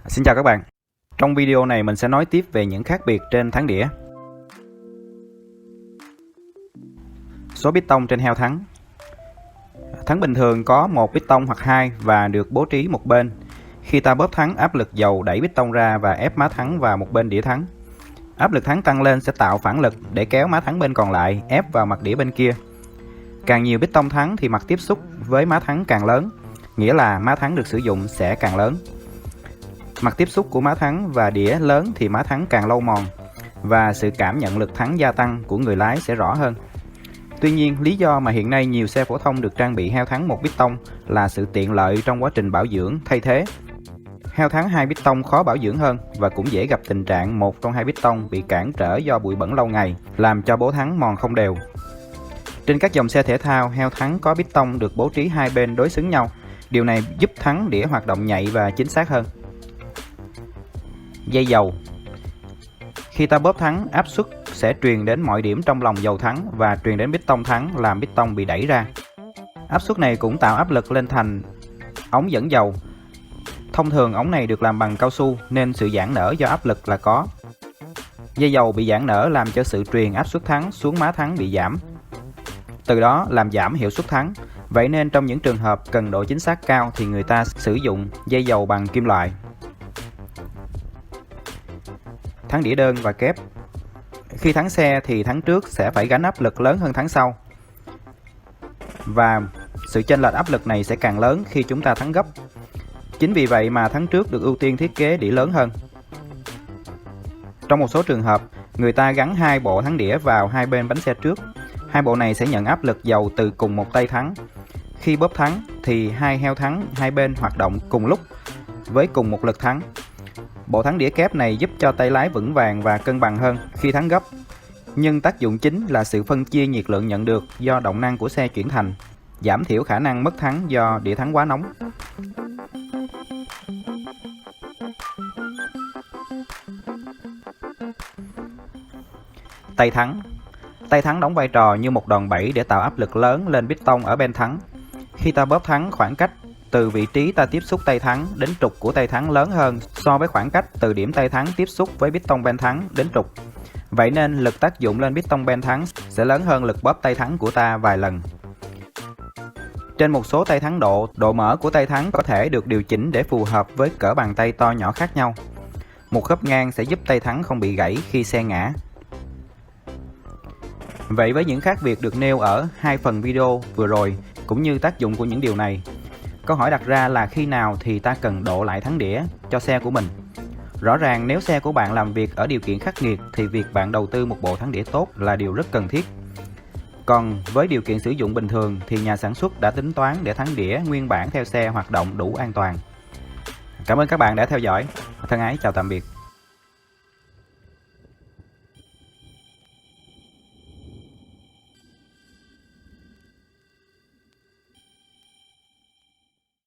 Xin chào các bạn. Trong video này mình sẽ nói tiếp về những khác biệt trên thắng đĩa. Số bít tông trên heo thắng. Thắng bình thường có một bít tông hoặc hai và được bố trí một bên. Khi ta bóp thắng, áp lực dầu đẩy bít tông ra và ép má thắng vào một bên đĩa thắng. Áp lực thắng tăng lên sẽ tạo phản lực để kéo má thắng bên còn lại ép vào mặt đĩa bên kia. Càng nhiều bít tông thắng thì mặt tiếp xúc với má thắng càng lớn, nghĩa là má thắng được sử dụng sẽ càng lớn. Mặt tiếp xúc của má thắng và đĩa lớn thì má thắng càng lâu mòn và sự cảm nhận lực thắng gia tăng của người lái sẽ rõ hơn. Tuy nhiên, lý do mà hiện nay nhiều xe phổ thông được trang bị heo thắng một bít tông là sự tiện lợi trong quá trình bảo dưỡng thay thế. Heo thắng hai bít tông khó bảo dưỡng hơn và cũng dễ gặp tình trạng một trong hai bít tông bị cản trở do bụi bẩn lâu ngày, làm cho bố thắng mòn không đều. Trên các dòng xe thể thao, heo thắng có bít tông được bố trí hai bên đối xứng nhau. Điều này giúp thắng đĩa hoạt động nhạy và chính xác hơn. Dây dầu. Khi ta bóp thắng, áp suất sẽ truyền đến mọi điểm trong lòng dầu thắng và truyền đến bít tông thắng, làm bít tông bị đẩy ra. Áp suất này cũng tạo áp lực lên thành ống dẫn dầu. Thông thường ống này được làm bằng cao su nên sự giãn nở do áp lực là có. Dây dầu bị giãn nở làm cho sự truyền áp suất thắng xuống má thắng bị giảm, từ đó làm giảm hiệu suất thắng. Vậy nên trong những trường hợp cần độ chính xác cao thì người ta sử dụng dây dầu bằng kim loại. Thắng đĩa đơn và kép. Khi thắng xe thì thắng trước sẽ phải gánh áp lực lớn hơn thắng sau, và sự chênh lệch áp lực này sẽ càng lớn khi chúng ta thắng gấp. Chính vì vậy mà thắng trước được ưu tiên thiết kế đĩa lớn hơn. Trong một số trường hợp, người ta gắn hai bộ thắng đĩa vào hai bên bánh xe trước. Hai bộ này sẽ nhận áp lực dầu từ cùng một tay thắng. Khi bóp thắng thì hai heo thắng hai bên hoạt động cùng lúc với cùng một lực thắng. Bộ thắng đĩa kép này giúp cho tay lái vững vàng và cân bằng hơn khi thắng gấp. Nhưng tác dụng chính là sự phân chia nhiệt lượng nhận được do động năng của xe chuyển thành, giảm thiểu khả năng mất thắng do đĩa thắng quá nóng. Tay thắng. Tay thắng đóng vai trò như một đòn bẩy để tạo áp lực lớn lên bít tông ở bên thắng. Khi ta bóp thắng, khoảng cách từ vị trí ta tiếp xúc tay thắng đến trục của tay thắng lớn hơn so với khoảng cách từ điểm tay thắng tiếp xúc với bít tông ben thắng đến trục. Vậy nên lực tác dụng lên bít tông ben thắng sẽ lớn hơn lực bóp tay thắng của ta vài lần. Trên một số tay thắng độ mở của tay thắng có thể được điều chỉnh để phù hợp với cỡ bàn tay to nhỏ khác nhau. Một khớp ngang sẽ giúp tay thắng không bị gãy khi xe ngã. Vậy với những khác biệt được nêu ở hai phần video vừa rồi cũng như tác dụng của những điều này, câu hỏi đặt ra là khi nào thì ta cần độ lại thắng đĩa cho xe của mình. Rõ ràng nếu xe của bạn làm việc ở điều kiện khắc nghiệt thì việc bạn đầu tư một bộ thắng đĩa tốt là điều rất cần thiết. Còn với điều kiện sử dụng bình thường thì nhà sản xuất đã tính toán để thắng đĩa nguyên bản theo xe hoạt động đủ an toàn. Cảm ơn các bạn đã theo dõi. Thân ái chào tạm biệt.